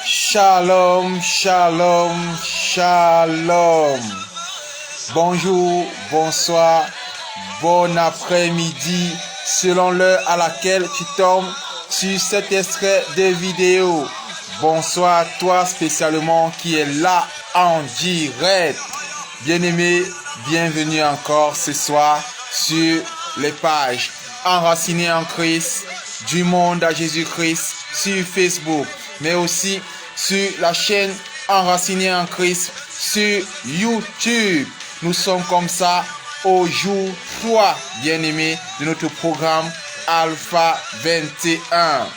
Shalom, shalom, shalom. Bonjour, bonsoir, bon après-midi, selon l'heure à laquelle tu tombes sur cet extrait de vidéo. Bonsoir à toi spécialement qui est là en direct. Bien-aimé, bienvenue encore ce soir sur les pages Enraciné en Christ, du monde à Jésus-Christ sur Facebook, mais aussi sur la chaîne Enraciné en Christ sur YouTube. Nous sommes comme ça au jour 3, bien-aimé, de notre programme Alpha 21.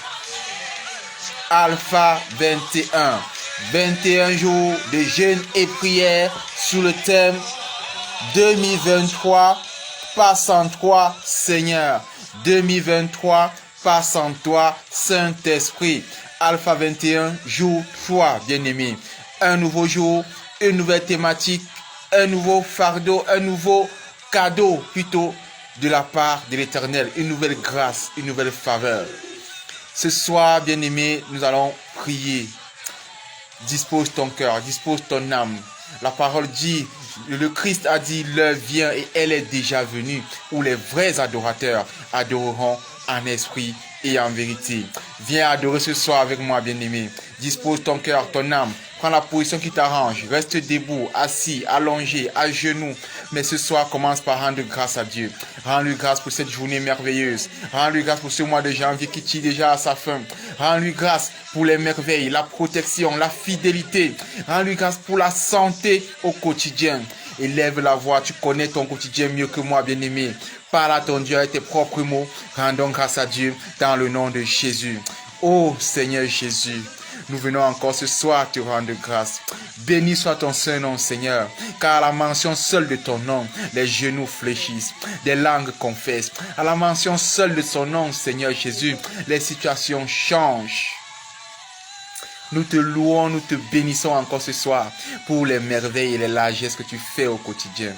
Alpha 21. 21 jours de jeûne et prière sous le thème 2023, pas sans toi, Seigneur. 2023, pas sans toi, Saint-Esprit. Alpha 21, jour 3, bien-aimé. Un nouveau jour, une nouvelle thématique, un nouveau fardeau, un nouveau cadeau plutôt de la part de l'Éternel. Une nouvelle grâce, une nouvelle faveur. Ce soir, bien-aimé, nous allons prier. Dispose ton cœur, dispose ton âme. La parole dit, le Christ a dit, l'heure vient et elle est déjà venue, où les vrais adorateurs adoreront en esprit et en vérité. Viens adorer ce soir avec moi, bien-aimé. Dispose ton cœur, ton âme. Prends la position qui t'arrange. Reste debout, assis, allongé, à genoux. Mais ce soir, commence par rendre grâce à Dieu. Rends-lui grâce pour cette journée merveilleuse. Rends-lui grâce pour ce mois de janvier qui tire déjà à sa fin. Rends-lui grâce pour les merveilles, la protection, la fidélité. Rends-lui grâce pour la santé au quotidien. Élève la voix, tu connais ton quotidien mieux que moi, bien-aimé. Parle à ton Dieu avec tes propres mots. Rendons grâce à Dieu dans le nom de Jésus. Ô Seigneur Jésus, nous venons encore ce soir te rendre grâce. Béni soit ton saint nom, Seigneur, car à la mention seule de ton nom, les genoux fléchissent, des langues confessent. À la mention seule de son nom, Seigneur Jésus, les situations changent. Nous te louons, nous te bénissons encore ce soir pour les merveilles et les largesses que tu fais au quotidien.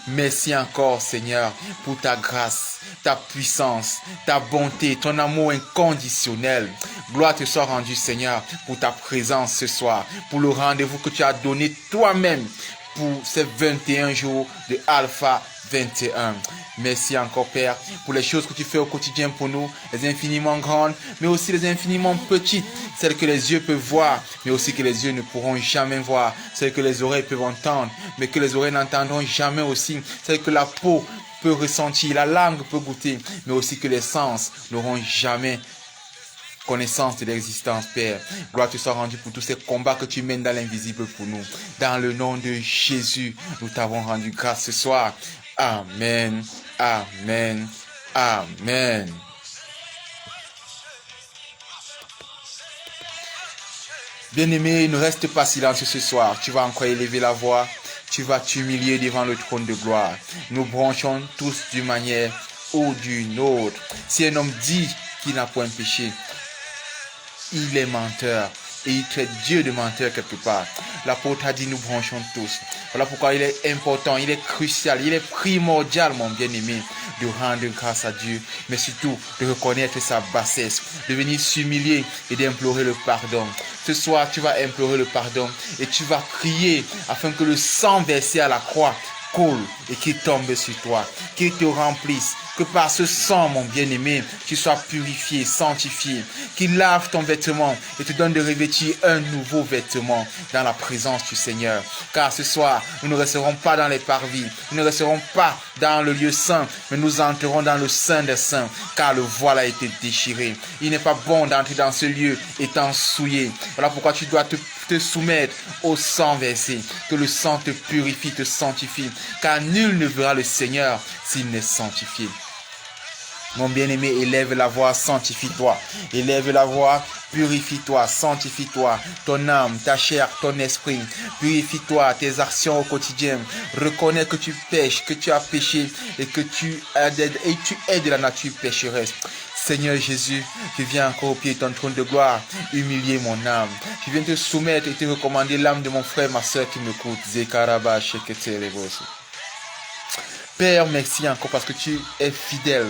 Merci encore, Seigneur, pour ta grâce, ta puissance, ta bonté, ton amour inconditionnel. Gloire te soit rendue, Seigneur, pour ta présence ce soir, pour le rendez-vous que tu as donné toi-même pour ces 21 jours de Alpha 21. Merci encore, Père, pour les choses que tu fais au quotidien pour nous, les infiniment grandes, mais aussi les infiniment petites, celles que les yeux peuvent voir, mais aussi que les yeux ne pourront jamais voir, celles que les oreilles peuvent entendre, mais que les oreilles n'entendront jamais aussi, celles que la peau peut ressentir, la langue peut goûter, mais aussi que les sens n'auront jamais connaissance de l'existence, Père. Gloire te soit rendue pour tous ces combats que tu mènes dans l'invisible pour nous. Dans le nom de Jésus, nous t'avons rendu grâce ce soir. Amen, amen, amen. Bien-aimé, ne reste pas silencieux ce soir. Tu vas encore élever la voix. Tu vas t'humilier devant le trône de gloire. Nous branchons tous d'une manière ou d'une autre. Si un homme dit qu'il n'a point péché, il est menteur. Et il traite Dieu de menteur quelque part. L'apôtre a dit, nous branchons tous. Voilà pourquoi il est important, il est crucial, il est primordial, mon bien-aimé, de rendre grâce à Dieu, mais surtout de reconnaître sa bassesse, de venir s'humilier et d'implorer le pardon. Ce soir, tu vas implorer le pardon et tu vas crier afin que le sang versé à la croix coule et qu'il tombe sur toi, qu'il te remplisse, que par ce sang, mon bien-aimé, tu sois purifié, sanctifié, qu'il lave ton vêtement et te donne de revêtir un nouveau vêtement dans la présence du Seigneur. Car ce soir, nous ne resterons pas dans les parvis, nous ne resterons pas dans le lieu saint, mais nous entrerons dans le Saint des Saints, car le voile a été déchiré. Il n'est pas bon d'entrer dans ce lieu étant souillé. Voilà pourquoi tu dois te soumettre au sang versé, que le sang te purifie, te sanctifie, car nul ne verra le Seigneur s'il n'est sanctifié. Mon bien-aimé, élève la voix, sanctifie-toi. Élève la voix, purifie-toi, sanctifie-toi. Ton âme, ta chair, ton esprit. Purifie-toi, tes actions au quotidien. Reconnais que tu pêches, que tu as péché et que tu es de la nature pécheresse. Seigneur Jésus, je viens encore au pied de ton trône de gloire, humilier mon âme. Je viens te soumettre et te recommander l'âme de mon frère, ma soeur qui m'écoute. Zekaraba, Shekete, Levosi. Père, merci encore parce que tu es fidèle.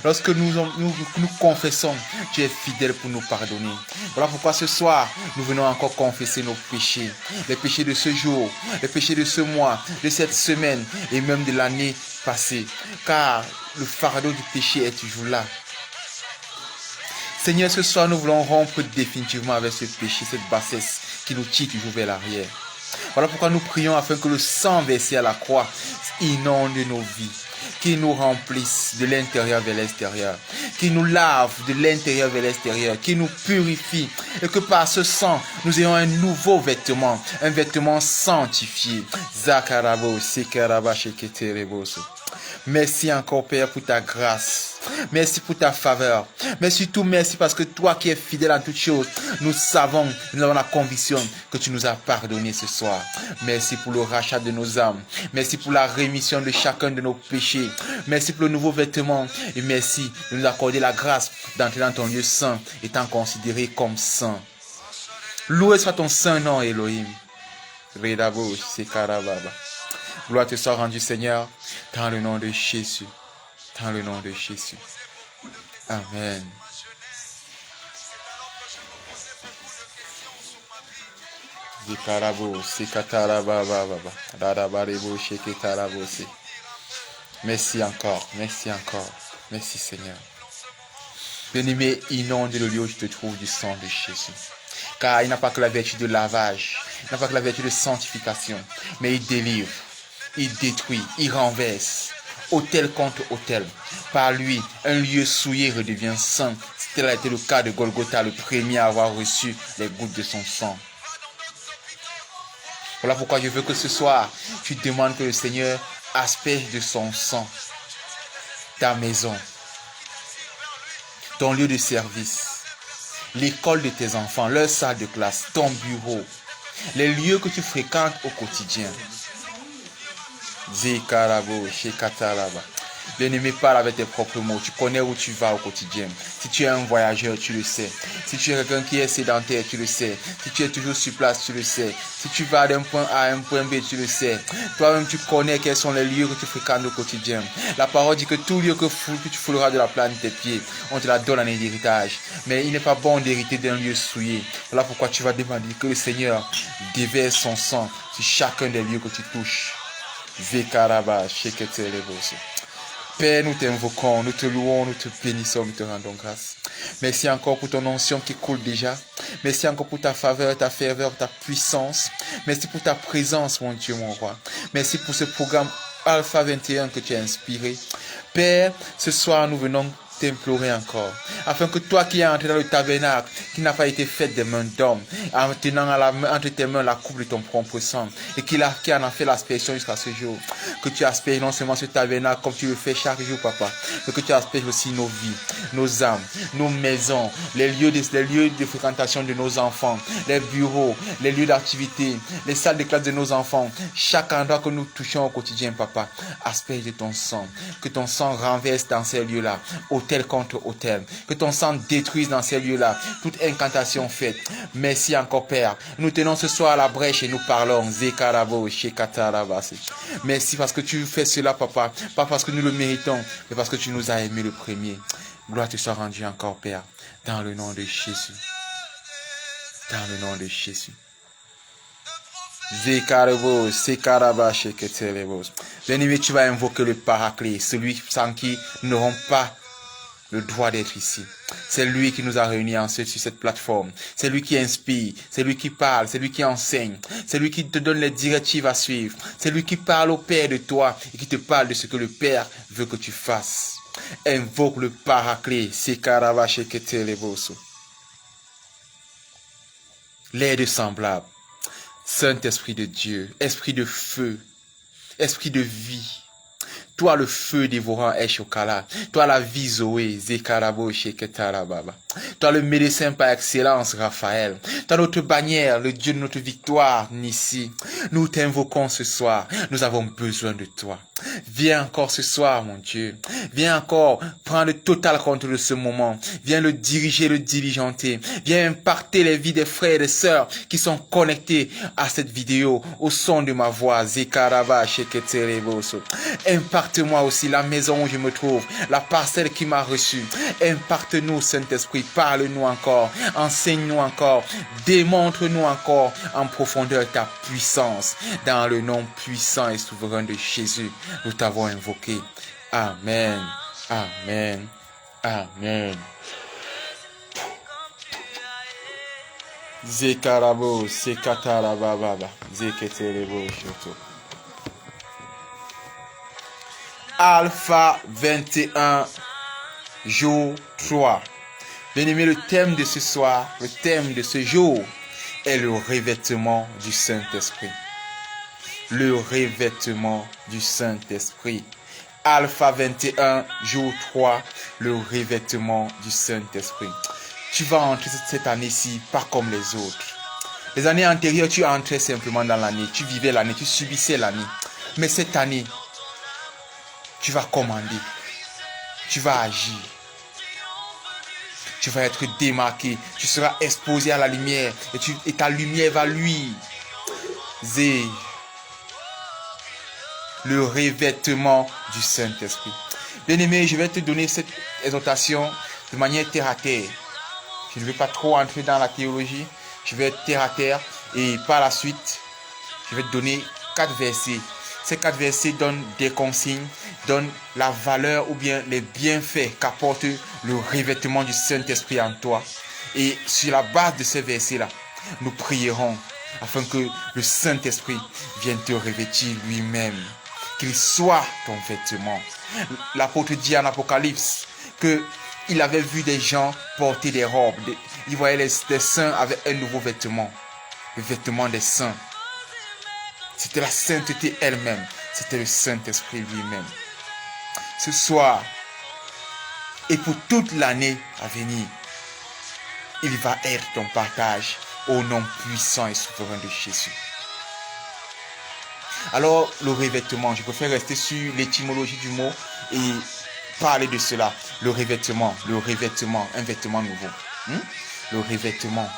Lorsque nous confessons, tu es fidèle pour nous pardonner. Voilà pourquoi ce soir, nous venons encore confesser nos péchés. Les péchés de ce jour, les péchés de ce mois, de cette semaine et même de l'année passée. Car le fardeau du péché est toujours là. Seigneur, ce soir, nous voulons rompre définitivement avec ce péché, cette bassesse qui nous tire toujours vers l'arrière. Voilà pourquoi nous prions afin que le sang versé à la croix inonde nos vies, qui nous remplisse de l'intérieur vers l'extérieur, qui nous lave de l'intérieur vers l'extérieur, qui nous purifie, et que par ce sang, nous ayons un nouveau vêtement, un vêtement sanctifié. Zakarabo, Sekaraba, Sheketereboso. Merci encore, Père, pour ta grâce. Merci pour ta faveur. Mais surtout, merci parce que toi qui es fidèle en toutes choses, nous savons, nous avons la conviction que tu nous as pardonné ce soir. Merci pour le rachat de nos âmes. Merci pour la rémission de chacun de nos péchés. Merci pour le nouveau vêtement. Et merci de nous accorder la grâce d'entrer dans ton lieu saint, étant considéré comme saint. Loué soit ton saint nom, Elohim. Redabo, Sekarababa. Gloire te soit rendue, Seigneur, dans le nom de Jésus. Dans le nom de Jésus. Amen. Merci encore, merci encore. Merci, Seigneur. Bien-aimé, inonde le lieu où tu te trouves du sang de Jésus. Car il n'a pas que la vertu de lavage, il n'a pas que la vertu de sanctification, mais il délivre. Il détruit, il renverse, autel contre autel. Par lui, un lieu souillé redevient saint. Tel a été le cas de Golgotha, le premier à avoir reçu les gouttes de son sang. Voilà pourquoi je veux que ce soir, tu demandes que le Seigneur asperge de son sang ta maison, ton lieu de service, l'école de tes enfants, leur salle de classe, ton bureau, les lieux que tu fréquentes au quotidien. Zekarabo, Shekataraba. Bien-aimé, parle avec tes propres mots. Tu connais où tu vas au quotidien. Si tu es un voyageur, tu le sais. Si tu es quelqu'un qui est sédentaire, tu le sais. Si tu es toujours sur place, tu le sais. Si tu vas d'un point A à un point B, tu le sais. Toi-même, tu connais quels sont les lieux que tu fréquentes au quotidien. La parole dit que tout lieu que tu fouleras de la plante de tes pieds, on te la donne en héritage. Mais il n'est pas bon d'hériter d'un lieu souillé. Voilà pourquoi tu vas demander que le Seigneur déverse son sang sur chacun des lieux que tu touches. Vekaraba, Sheketeleboso. Père, nous t'invoquons, nous te louons, nous te bénissons, nous te rendons grâce. Merci encore pour ton onction qui coule déjà. Merci encore pour ta faveur, ta ferveur, ta puissance. Merci pour ta présence, mon Dieu, mon roi. Merci pour ce programme Alpha 21 que tu as inspiré. Père, ce soir, nous venons t'implorer encore, afin que toi qui es entré dans le tabernacle, qui n'a pas été fait des mains d'homme, en tenant entre tes mains la coupe de ton propre sang, et qui en a fait l'aspersion jusqu'à ce jour, que tu asperges non seulement ce tabernacle comme tu le fais chaque jour, papa, mais que tu asperges aussi nos vies, nos âmes, nos maisons, les lieux de fréquentation de nos enfants, les bureaux, les lieux d'activité, les salles de classe de nos enfants, chaque endroit que nous touchons au quotidien, papa, asperge de ton sang, que ton sang renverse dans ces lieux-là, autel contre autel, que ton sang détruise dans ces lieux-là toute incantation faite. Merci encore, Père. Nous tenons ce soir à la brèche et nous parlons. Zekarabo, Shekatarabasi. Merci parce que tu fais cela, papa, pas parce que nous le méritons, mais parce que tu nous as aimés le premier. Gloire te soit rendue encore, Père, dans le nom de Jésus. Dans le nom de Jésus. Zekarabo, Sekaraba, Sheketelebo. Bien-aimé, tu vas invoquer le Paraclet, celui sans qui nous n'aurons pas le droit d'être ici. C'est lui qui nous a réunis ensuite sur cette plateforme. C'est lui qui inspire, c'est lui qui parle, c'est lui qui enseigne, c'est lui qui te donne les directives à suivre. C'est lui qui parle au Père de toi et qui te parle de ce que le Père veut que tu fasses. Invoque le Paraclet, Sekarabasheketeleboso. L'aide semblable. Saint-Esprit de Dieu, Esprit de feu, Esprit de vie. Toi le feu dévorant Eshokala, toi la vie Zoé, Zekarabo Sheketarababa. Toi le médecin par excellence, Raphaël. Toi notre bannière, le Dieu de notre victoire, Nissi. Nous t'invoquons ce soir. Nous avons besoin de toi. Viens encore ce soir, mon Dieu. Viens encore prendre le total contrôle de ce moment. Viens le diriger, le diligenter. Viens impacter les vies des frères et des sœurs qui sont connectés à cette vidéo au son de ma voix. Impacte-moi aussi la maison où je me trouve, la parcelle qui m'a reçu. Impacte-nous, Saint-Esprit. Parle-nous encore. Enseigne-nous encore. Démontre-nous encore en profondeur ta puissance. Dans le nom puissant et souverain de Jésus, nous t'avons invoqué. Amen. Amen. Amen. Zekarabo, sekatarababa, zeketerebo, shoto. Alpha 21, jour 3. Bien-aimé, le thème de ce soir, le thème de ce jour est le revêtement du Saint-Esprit. Le revêtement du Saint-Esprit. Alpha 21, jour 3, le revêtement du Saint-Esprit. Tu vas entrer cette année-ci pas comme les autres. Les années antérieures, tu entrais simplement dans l'année, tu vivais l'année, tu subissais l'année. Mais cette année, tu vas commander, tu vas agir. Tu vas être démarqué, tu seras exposé à la lumière et ta lumière va luire. Le revêtement du Saint-Esprit. Bien-aimé, je vais te donner cette exhortation de manière terre à terre. Je ne vais pas trop entrer dans la théologie. Je vais être terre à terre et par la suite, je vais te donner 4 versets. Ces 4 versets donnent des consignes, donnent la valeur ou bien les bienfaits qu'apporte le revêtement du Saint-Esprit en toi. Et sur la base de ces versets-là, nous prierons afin que le Saint-Esprit vienne te revêtir lui-même. Qu'il soit ton vêtement. L'apôtre dit en Apocalypse qu'il avait vu des gens porter des robes. Il voyait les saints avec un nouveau vêtement. Le vêtement des saints. C'était la sainteté elle-même. C'était le Saint-Esprit lui-même. Ce soir, et pour toute l'année à venir, il va être ton partage au nom puissant et souverain de Jésus. Alors, le revêtement, je préfère rester sur l'étymologie du mot et parler de cela. Le revêtement, un vêtement nouveau. Le revêtement,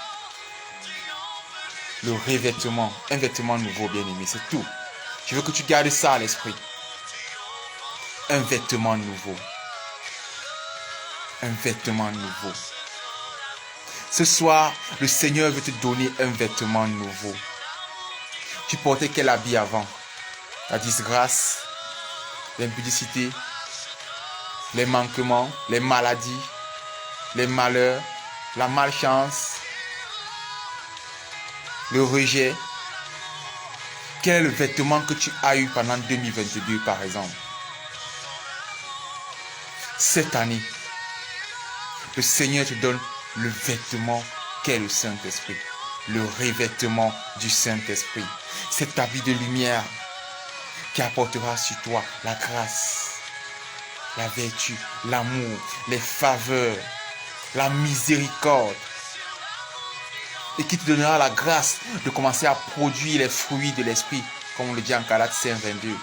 un vêtement nouveau, bien-aimé, c'est tout. Je veux que tu gardes ça à l'esprit. Un vêtement nouveau. Un vêtement nouveau. Ce soir, le Seigneur veut te donner un vêtement nouveau. Tu portais quel habit avant? La disgrâce, l'impudicité, les manquements, les maladies, les malheurs, la malchance, le rejet. Quel est le vêtement que tu as eu pendant 2022 par exemple? Cette année, le Seigneur te donne le vêtement qu'est le Saint-Esprit. Le revêtement du Saint-Esprit. Cet habit de lumière qui apportera sur toi la grâce, la vertu, l'amour, les faveurs, la miséricorde. Et qui te donnera la grâce de commencer à produire les fruits de l'esprit, comme on le dit en Galates 5:22.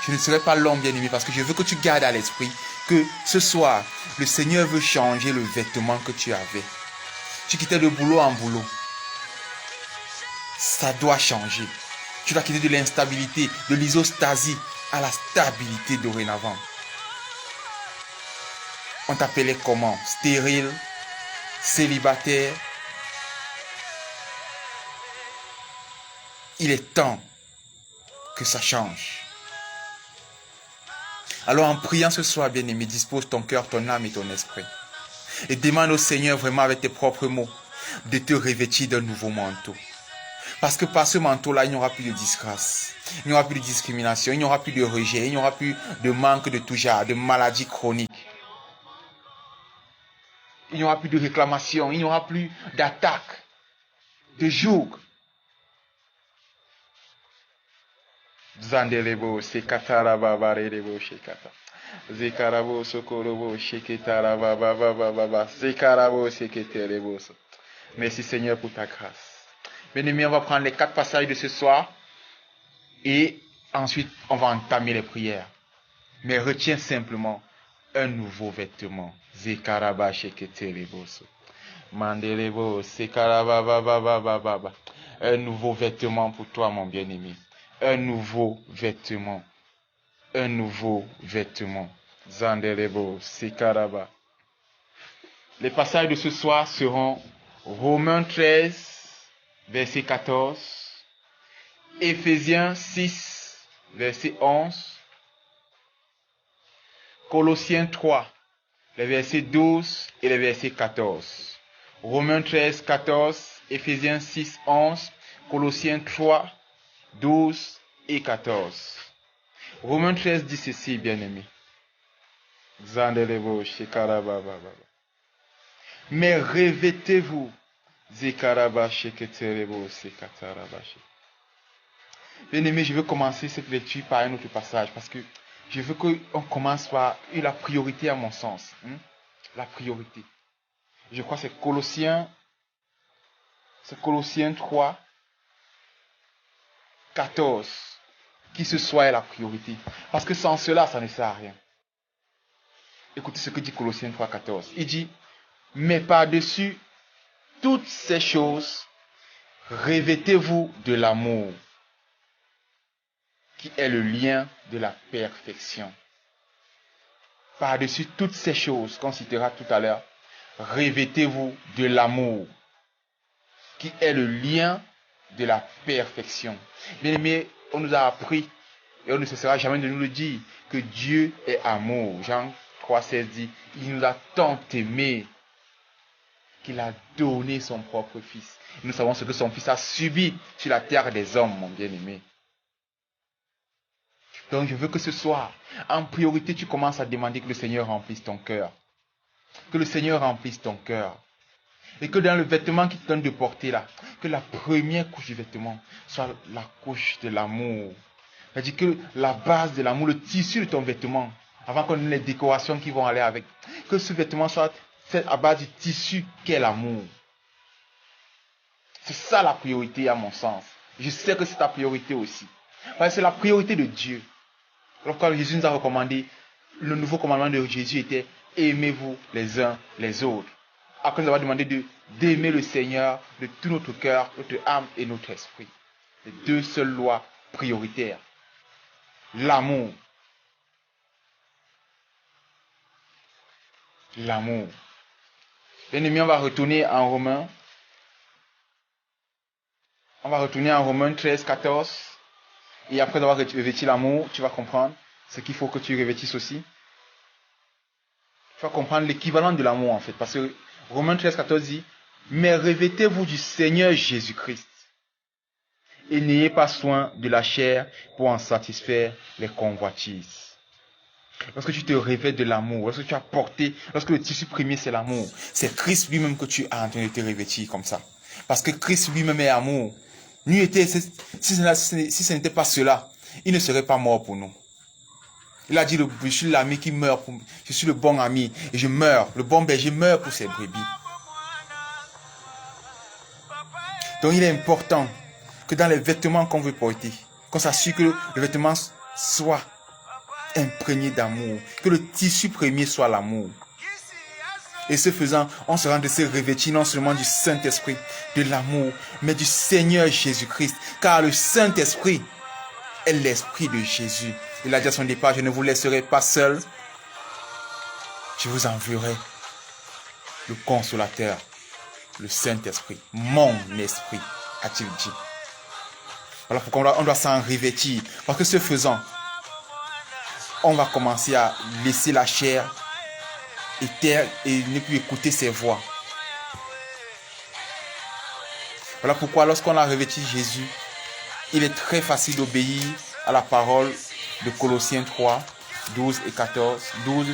Je ne serai pas long, bien-aimé, parce que je veux que tu gardes à l'esprit que ce soir, le Seigneur veut changer le vêtement que tu avais. Tu quittais de boulot en boulot. Ça doit changer. Tu vas quitter de l'instabilité, de l'isostasie à la stabilité dorénavant. On t'appelait comment? Stérile, célibataire. Il est temps que ça change. Alors en priant ce soir, bien-aimé, dispose ton cœur, ton âme et ton esprit. Et demande au Seigneur vraiment avec tes propres mots de te revêtir d'un nouveau manteau. Parce que par ce manteau-là, il n'y aura plus de disgrâce, il n'y aura plus de discrimination, il n'y aura plus de rejet, il n'y aura plus de manque de tout genre, de maladies chroniques. Il n'y aura plus de réclamation, il n'y aura plus d'attaque, de joug. Zekarabo sokorobo sheketaraba baba baba zekarabo seketerebo. Merci Seigneur pour ta grâce. Bien-aimés, on va prendre les 4 passages de ce soir et ensuite on va entamer les prières. Mais retiens simplement un nouveau vêtement. Zekaraba sheketerebo. Mandelebo sekaraba baba baba baba. Un nouveau vêtement pour toi mon bien-aimé. Un nouveau vêtement. Un nouveau vêtement. Zandelebo, Sekaraba. Les passages de ce soir seront Romains 13, verset 14, Éphésiens 6, verset 11, Colossiens 3, les versets 12 et les versets 14. Romains 13, 14, Éphésiens 6, 11, Colossiens 3, 12 et 14. Romains 13 dit ceci, bien-aimé. Mais revêtez-vous. Bien-aimé, je veux commencer cette lecture par un autre passage parce que je veux qu'on commence par la priorité à mon sens. La priorité. Je crois que c'est Colossiens 3, 14 qui ce soit est la priorité. Parce que sans cela, ça ne sert à rien. Écoutez ce que dit Colossiens 3, 14. Il dit, mais par-dessus toutes ces choses, revêtez-vous de l'amour, qui est le lien de la perfection. Par-dessus toutes ces choses qu'on citera tout à l'heure, revêtez-vous de l'amour, qui est le lien de la perfection. Bien aimé, on nous a appris, et on ne cessera jamais de nous le dire, que Dieu est amour. Jean 3,16 dit, il nous a tant aimés qu'il a donné son propre fils. Nous savons ce que son fils a subi sur la terre des hommes, mon bien-aimé. Donc je veux que ce soir, en priorité, tu commences à demander que le Seigneur remplisse ton cœur. Que le Seigneur remplisse ton cœur. Et que dans le vêtement qu'il te donne de porter là, que la première couche du vêtement soit la couche de l'amour. C'est-à-dire que la base de l'amour, le tissu de ton vêtement, avant qu'on ait les décorations qui vont aller avec, que ce vêtement soit fait à base du tissu qu'est l'amour. C'est ça la priorité à mon sens. Je sais que c'est ta priorité aussi. Parce que c'est la priorité de Dieu. Alors quand Jésus nous a recommandé, le nouveau commandement de Jésus était aimez-vous les uns les autres. Après nous avoir demandé d'aimer le Seigneur de tout notre cœur, notre âme et notre esprit. Les 2 seules lois prioritaires. L'amour. L'amour. Bien-aimé, on va retourner en Romains. On va retourner en Romains 13, 14. Et après avoir revêti l'amour, tu vas comprendre ce qu'il faut que tu revêtisses aussi. Tu vas comprendre l'équivalent de l'amour en fait. Parce que Romains 13, 14 dit, mais revêtez-vous du Seigneur Jésus-Christ. Et n'ayez pas soin de la chair pour en satisfaire les convoitises. Lorsque tu te revêtes de l'amour, lorsque tu as porté, lorsque le tissu premier c'est l'amour, c'est Christ lui-même que tu as en train de te revêtir comme ça. Parce que Christ lui-même est amour. Si ce n'était pas cela, il ne serait pas mort pour nous. Il a dit, je suis l'ami qui meurt pour, je suis le bon ami et je meurs. Le bon berger meurt pour ses brebis. Donc il est important que dans les vêtements qu'on veut porter, qu'on s'assure que le vêtement soit imprégné d'amour, que le tissu premier soit l'amour. Et ce faisant, on sera de se revêtir non seulement du Saint-Esprit, de l'amour, mais du Seigneur Jésus-Christ. Car le Saint-Esprit est l'Esprit de Jésus. Il a dit à son départ, je ne vous laisserai pas seul. Je vous enverrai le Consolateur, le Saint-Esprit, mon esprit, a-t-il dit. Voilà pourquoi on doit s'en revêtir. Parce que ce faisant, on va commencer à laisser la chair et taire et ne plus écouter ses voix. Voilà pourquoi lorsqu'on a revêti Jésus, il est très facile d'obéir à la parole de Colossiens 3, 12 et 14, 12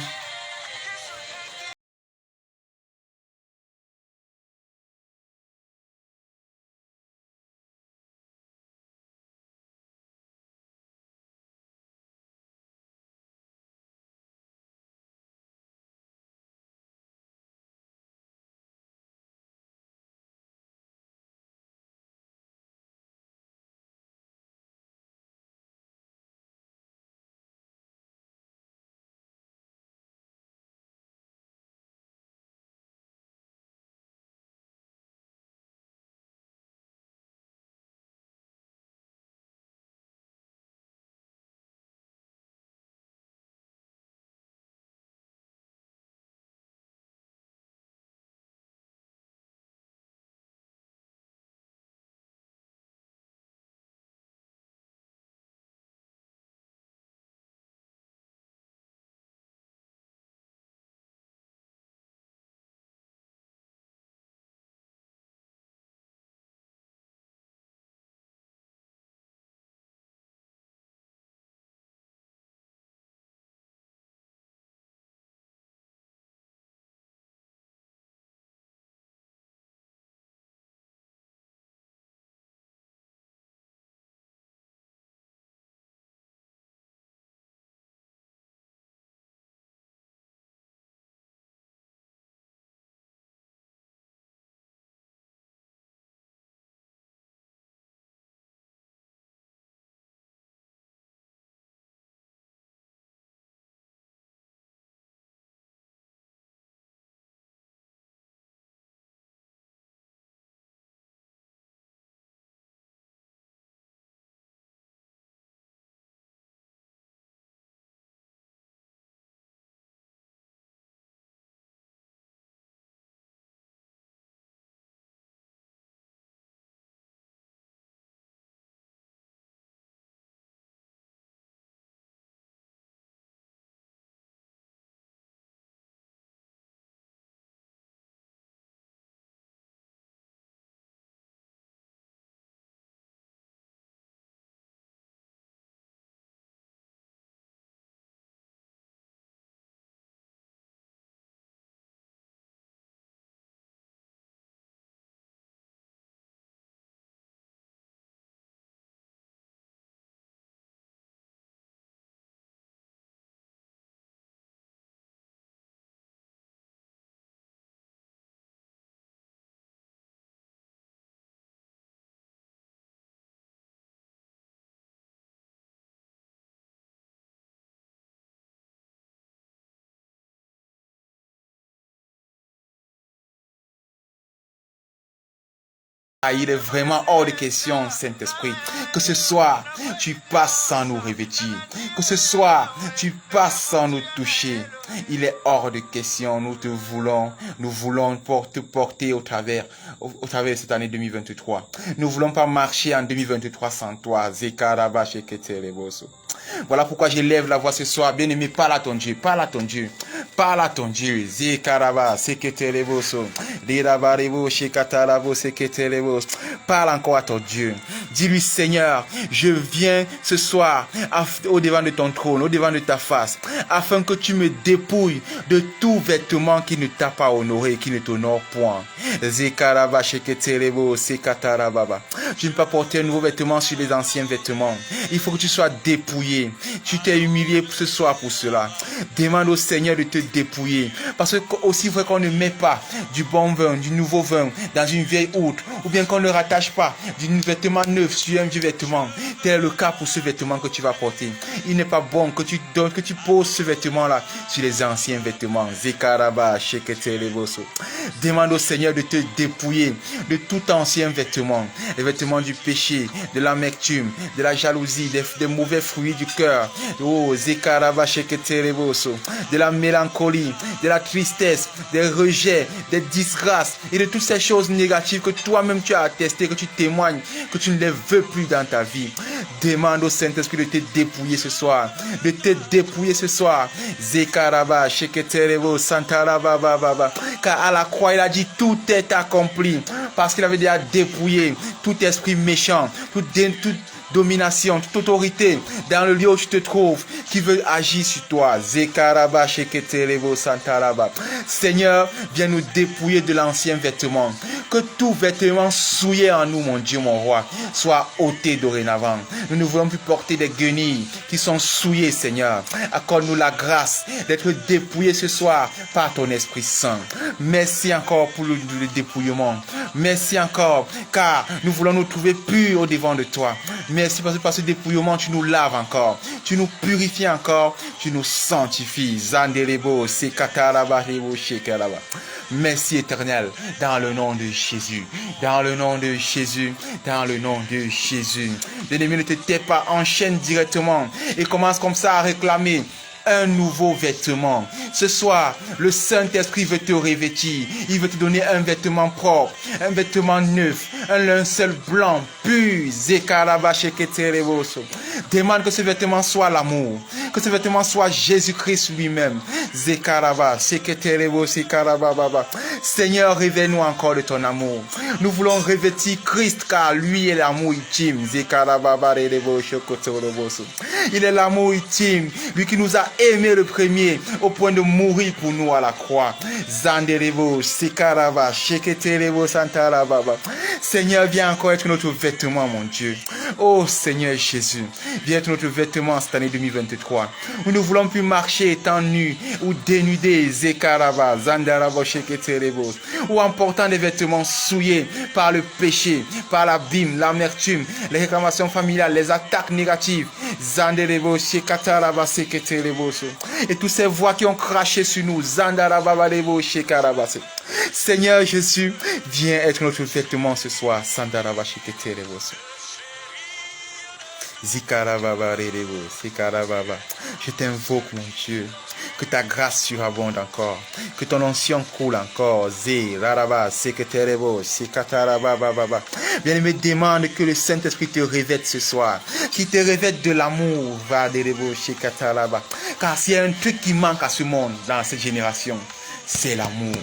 Il est vraiment hors de question, Saint-Esprit, que ce soir, tu passes sans nous revêtir. Que ce soir, tu passes sans nous toucher. Il est hors de question. Nous voulons te porter au travers de cette année 2023. Nous voulons pas marcher en 2023 sans toi. Voilà pourquoi j'élève la voix ce soir. Bien-aimé, parle à ton Dieu, parle à ton Dieu. Parle à ton Dieu. Parle encore à ton Dieu. Dis-lui, Seigneur, je viens ce soir au devant de ton trône, au devant de ta face, afin que tu me dépouilles de tout vêtement qui ne t'a pas honoré, qui ne t'honore point. Tu ne peux pas porter un nouveau vêtement sur les anciens vêtements. Il faut que tu sois dépouillé. Tu t'es humilié ce soir pour cela. Demande au Seigneur de te dépouiller. Parce que aussi vrai qu'on ne met pas du bon vin, du nouveau vin dans une vieille outre, ou bien qu'on ne rattache pas d'un vêtement neuf sur un vieux vêtement. Tel est le cas pour ce vêtement que tu vas porter. Il n'est pas bon que tu poses ce vêtement-là sur les anciens vêtements. Demande au Seigneur de te dépouiller de tout ancien vêtement. Les vêtements du péché, de l'amertume, de la jalousie, des mauvais fruits du cœur. Oh, de la mélancolie, de la tristesse, des rejets, des disgrâces et de toutes ces choses négatives que toi-même tu as attesté, que tu témoignes, que tu ne les veux plus dans ta vie. Demande au Saint-Esprit de te dépouiller ce soir. De te dépouiller ce soir. Car à la croix, il a dit tout est accompli. Parce qu'il avait déjà dépouillé tout esprit méchant, toute domination, toute autorité dans le lieu où tu te trouves qui veut agir sur toi. Seigneur, viens nous dépouiller de l'ancien vêtement. Que tout vêtement souillé en nous, mon Dieu, mon roi, soit ôté dorénavant. Nous ne voulons plus porter des guenilles qui sont souillées, Seigneur. Accorde-nous la grâce d'être dépouillés ce soir par ton Esprit Saint. Merci encore pour le dépouillement. Merci encore, car nous voulons nous trouver purs au devant de toi. Merci parce que par ce dépouillement, tu nous laves encore. Tu nous purifies encore. Tu nous sanctifies. Zandelebo, sekatarabo, shekaraba. Merci éternel, dans le nom de Jésus. Dans le nom de Jésus. Dans le nom de Jésus. L'ennemi ne te tait pas, enchaîne directement et commence comme ça à réclamer un nouveau vêtement. Ce soir, le Saint-Esprit veut te revêtir. Il veut te donner un vêtement propre, un vêtement neuf, un linceul blanc, pur. Demande que ce vêtement soit l'amour, que ce vêtement soit Jésus-Christ lui-même. Seigneur, révèle-nous encore de ton amour. Nous voulons revêtir Christ car lui est l'amour ultime. Il est l'amour ultime, lui qui nous a aimé le premier au point de mourir pour nous à la croix. Seigneur, viens encore être notre vêtement, mon Dieu. Oh Seigneur Jésus, viens être notre vêtement cette année 2023. Nous ne voulons plus marcher étant nus ou dénudés, ou en portant des vêtements souillés par le péché, par l'abîme, l'amertume, les réclamations familiales, les attaques négatives. Et toutes ces voix qui ont craché sur nous. Seigneur Jésus, viens être notre vêtement ce soir. Je t'invoque, mon Dieu, que ta grâce surabonde encore, que ton onction coule encore. Bien-aimé, demande que le Saint-Esprit te revête ce soir, qu'il te revête de l'amour. Car s'il y a un truc qui manque à ce monde, dans cette génération, c'est l'amour.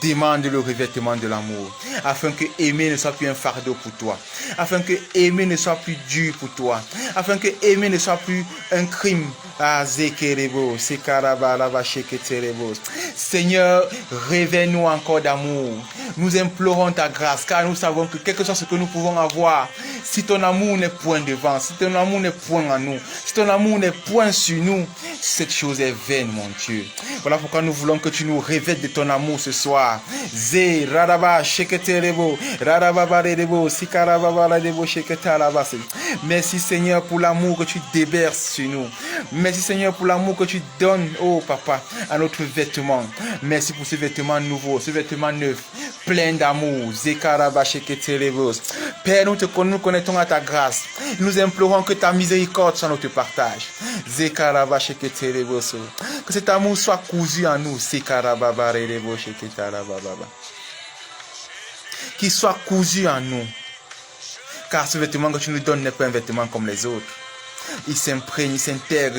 Demande le revêtement de l'amour, afin que aimer ne soit plus un fardeau pour toi, afin que aimer ne soit plus dur pour toi, afin que aimer ne soit plus un crime. Seigneur, révèle-nous encore d'amour. Nous implorons ta grâce, car nous savons que quelque chose que nous pouvons avoir, si ton amour n'est point devant, si ton amour n'est point en nous, si ton amour n'est point sur nous, cette chose est vaine, mon Dieu. Voilà pourquoi nous voulons que tu nous revêtes de ton amour ce soir. Merci Seigneur pour l'amour que tu déverses sur nous. Merci Seigneur pour l'amour que tu donnes, oh Papa, à notre vêtement. Merci pour ce vêtement nouveau, ce vêtement neuf, plein d'amour. Père, nous connaissons à ta grâce. Nous implorons que ta miséricorde soit notre partage. Que cet amour soit cousu en nous. Qu'il soit cousu en nous. Car ce vêtement que tu nous donnes n'est pas un vêtement comme les autres. Il s'imprègne, il s'intègre.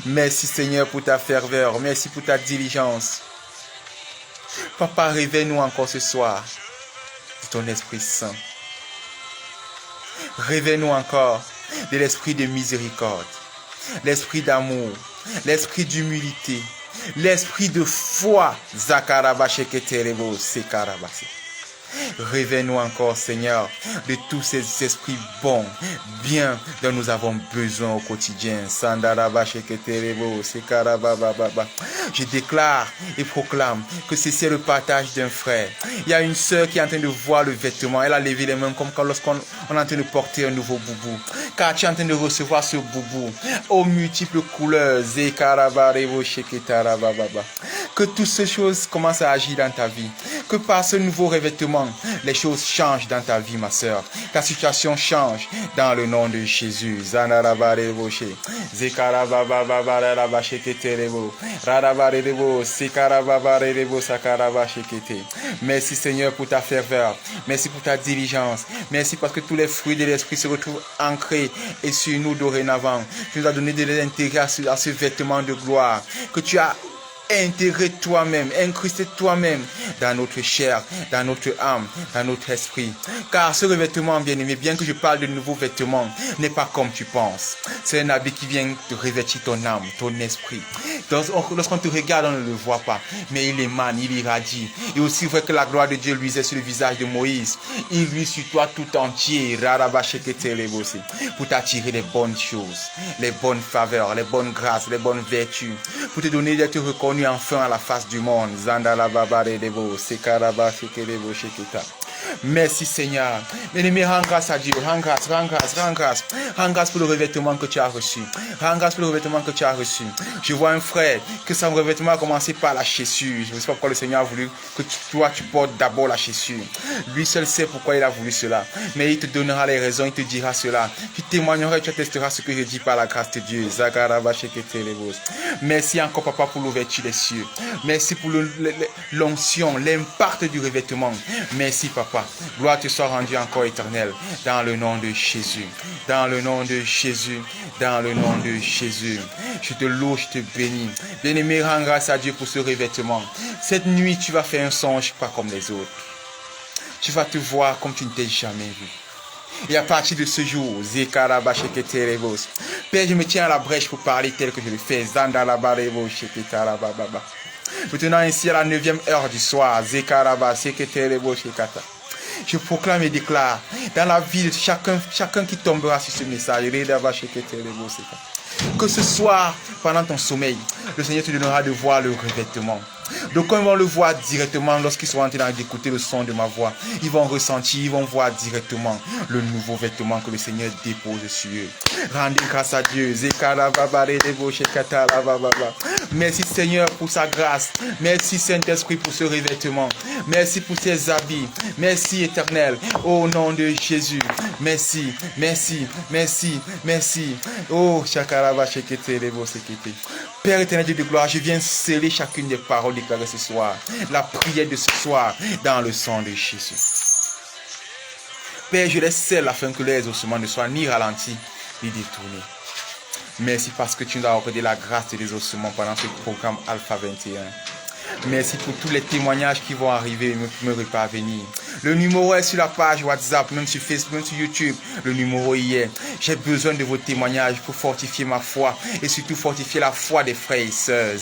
Merci Seigneur pour ta ferveur. Merci pour ta diligence. Papa, réveille-nous encore ce soir de ton Esprit Saint. Réveille-nous encore de l'esprit de miséricorde, l'esprit d'amour, l'esprit d'humilité, l'esprit de foi. Réveille-nous encore, Seigneur, de tous ces esprits bons, bien dont nous avons besoin au quotidien. Je déclare et proclame que c'est le partage d'un frère. Il y a une sœur qui est en train de voir le vêtement. Elle a levé les mains comme quand lorsqu'on est en train de porter un nouveau boubou. Car tu es en train de recevoir ce boubou aux multiples couleurs. Que toutes ces choses commencent à agir dans ta vie. Que par ce nouveau revêtement, les choses changent dans ta vie, ma sœur. Ta situation change dans le nom de Jésus. Merci Seigneur pour ta ferveur. Merci pour ta diligence. Merci parce que tous les fruits de l'esprit se retrouvent ancrés et sur nous dorénavant. Tu nous as donné de l'intérêt à ce vêtement de gloire que tu as intégrer toi-même, incruster toi-même dans notre chair, dans notre âme, dans notre esprit. Car ce revêtement, bien-aimé, bien que je parle de nouveaux vêtements, n'est pas comme tu penses. C'est un habit qui vient te revêtir ton âme, ton esprit. Lorsqu'on te regarde, on ne le voit pas, mais il émane, il irradie. Et aussi vrai que la gloire de Dieu luisait sur le visage de Moïse, il luit sur toi tout entier, pour t'attirer les bonnes choses, les bonnes faveurs, les bonnes grâces, les bonnes vertus, pour te donner d'être reconnu enfin à la face du monde. Merci Seigneur. Bien-aimé, rends grâce à Dieu. Rends grâce, rends grâce, rends grâce. Rends grâce pour le revêtement que tu as reçu. Rends grâce pour le revêtement que tu as reçu. Je vois un frère que son revêtement a commencé par la chaussure. Je ne sais pas pourquoi le Seigneur a voulu que toi tu portes d'abord la chaussure. Lui seul sait pourquoi il a voulu cela. Mais il te donnera les raisons, il te dira cela. Tu témoigneras et tu attesteras ce que je dis par la grâce de Dieu. Merci encore Papa pour l'ouverture des cieux. Merci pour l'onction, l'impact du revêtement. Merci Papa. Gloire te soit rendue encore éternelle. Dans le nom de Jésus. Dans le nom de Jésus. Dans le nom de Jésus. Je te loue, je te bénis. Bien-aimé, rends grâce à Dieu pour ce revêtement. Cette nuit, tu vas faire un songe pas comme les autres. Tu vas te voir comme tu ne t'es jamais vu. Et à partir de ce jour, Père, je me tiens à la brèche pour parler tel que je le fais. Maintenant ainsi à la 9e heure du soir, je proclame et déclare dans la vie de chacun qui tombera sur ce message, que ce soir, pendant ton sommeil, le Seigneur te donnera de voir le revêtement. Donc ils vont le voir directement lorsqu'ils seront en train d'écouter le son de ma voix. Ils vont ressentir, ils vont voir directement le nouveau vêtement que le Seigneur dépose sur eux. Rendez grâce à Dieu. Merci Seigneur pour sa grâce. Merci Saint-Esprit pour ce revêtement. Merci pour ces habits. Merci Éternel. Au nom de Jésus. Merci, merci, merci, merci. Oh, Père éternel Dieu de gloire, je viens sceller chacune des paroles déclarées ce soir. La prière de ce soir dans le sang de Jésus. Père, je les scelle afin que les ossements ne soient ni ralentis ni détournés. Merci parce que tu nous as accordé la grâce des ossements pendant ce programme Alpha 21. Merci pour tous les témoignages qui vont arriver et me parvenir. Le numéro est sur la page WhatsApp, même sur Facebook, même sur YouTube. Le numéro y est. J'ai besoin de vos témoignages pour fortifier ma foi et surtout fortifier la foi des frères et sœurs.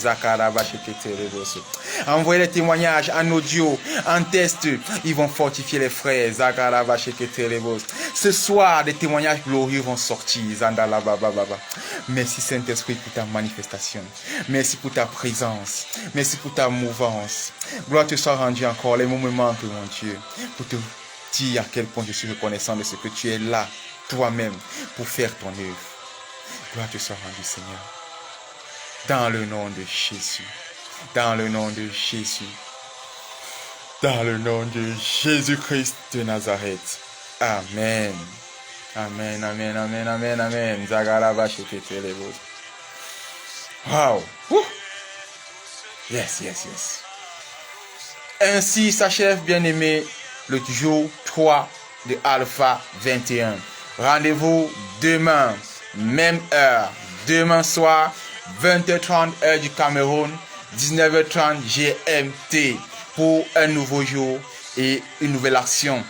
Envoyez les témoignages en audio, en test. Ils vont fortifier les frères. Ce soir, des témoignages glorieux vont sortir. Merci Saint-Esprit pour ta manifestation. Merci pour ta présence. Merci pour ta mouvance. Gloire te soit rendue encore. Les moments manquent, mon Dieu, pour te dire à quel point je suis reconnaissant de ce que tu es là toi-même pour faire ton œuvre. Gloire te soit rendue, Seigneur. Dans le nom de Jésus. Dans le nom de Jésus. Dans le nom de Jésus-Christ de Nazareth. Amen. Amen, amen, amen, amen, amen. Wow. Yes, yes, yes. Ainsi s'achève, bien-aimé, le jour 3 de Alpha 21. Rendez-vous demain, même heure, demain soir, 20h30 heure du Cameroun, 19h30 GMT, pour un nouveau jour et une nouvelle action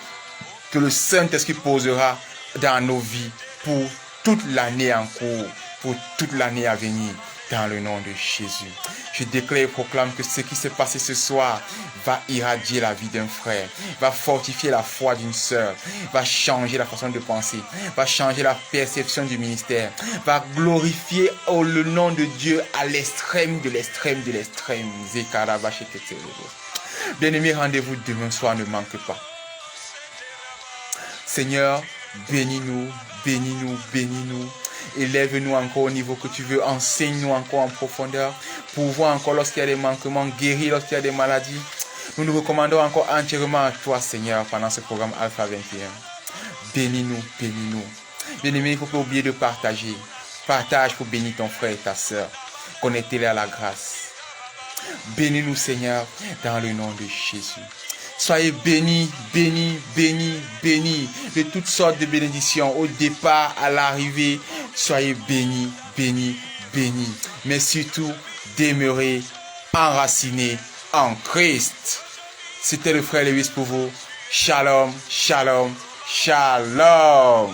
que le Saint-Esprit posera dans nos vies pour toute l'année en cours, pour toute l'année à venir, dans le nom de Jésus. Je déclare et proclame que ce qui s'est passé ce soir va irradier la vie d'un frère, va fortifier la foi d'une sœur, va changer la façon de penser, va changer la perception du ministère, va glorifier le nom de Dieu à l'extrême de l'extrême de l'extrême. Bien-aimés, rendez-vous demain soir, ne manque pas. Seigneur, bénis-nous, bénis-nous, bénis-nous. Élève-nous encore au niveau que tu veux. Enseigne-nous encore en profondeur. Pour voir encore lorsqu'il y a des manquements. Guéris lorsqu'il y a des maladies. Nous nous recommandons encore entièrement à toi, Seigneur, pendant ce programme Alpha 21. Bénis-nous, bénis-nous. Bien-aimés, il ne faut pas oublier de partager. Partage pour bénir ton frère et ta soeur. Connectez-les à la grâce. Bénis-nous, Seigneur, dans le nom de Jésus. Soyez bénis, bénis, bénis, bénis de toutes sortes de bénédictions. Au départ, à l'arrivée, soyez bénis, bénis, bénis. Mais surtout, demeurez enracinés en Christ. C'était le frère Lewis pour vous. Shalom, shalom, shalom.